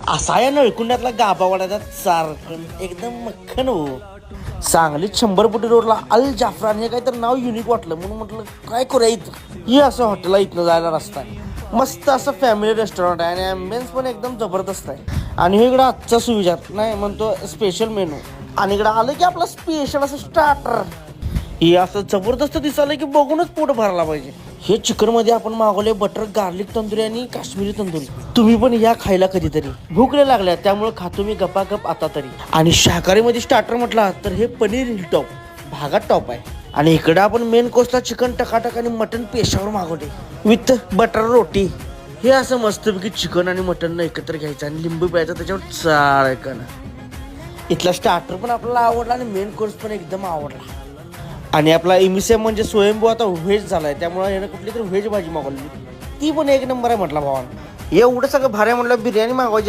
असा या नळकुंडातला गाभा वाड्याचा चारकण एकदम मक्खन हो. सांगलीत 100 फुटी रोडला अल जाफरान हे काहीतरी नाव युनिक वाटलं म्हणून म्हटलं काय करूया इथं. हे असं हॉटेल आहे, इथनं जायला रस्ता आहे. मस्त असं फॅमिली रेस्टॉरंट आहे आणि ॲम्बियन्स पण एकदम जबरदस्त आहे. आणि इकडं आजचा सुविधा नाही म्हणतो स्पेशल मेनू. आणि इकडं आलं की आपलं स्पेशल असं स्टार्टर. हे असं जबरदस्त दिसायला की बघूनच पोट भरला पाहिजे. हे चिकन मध्ये आपण मागवले बटर गार्लिक तंदुरी आणि काश्मीरी तंदुरी. तुम्ही पण या खायला कधीतरी. भूक नाही लागल्या त्यामुळे खातो मी गपागप आता तरी. आणि शाकाहारी मध्ये स्टार्टर म्हटला तर हे पनीर हिल टॉप भागात टॉप आहे. आणि इकडं आपण मेन कोर्सला चिकन टकाटक आणि मटन पेशावर मागवले विथ बटर रोटी. हे असं मस्तपैकी चिकन आणि मटन एकत्र घ्यायचं आणि लिंबू प्यायचं त्याच्यावर चाळकन. इथला स्टार्टर पण आपल्याला आवडला आणि मेन कोर्स पण एकदम आवडला. आणि आपला एमिसेम म्हणजे स्वयंभू आता व्हेज झालाय त्यामुळे यानं कुठली तरी व्हेज भाजी मागवली ती पण एक नंबर आहे म्हटला भावानं. एवढं सगळं भारी म्हटलं बिर्याणी मागवायची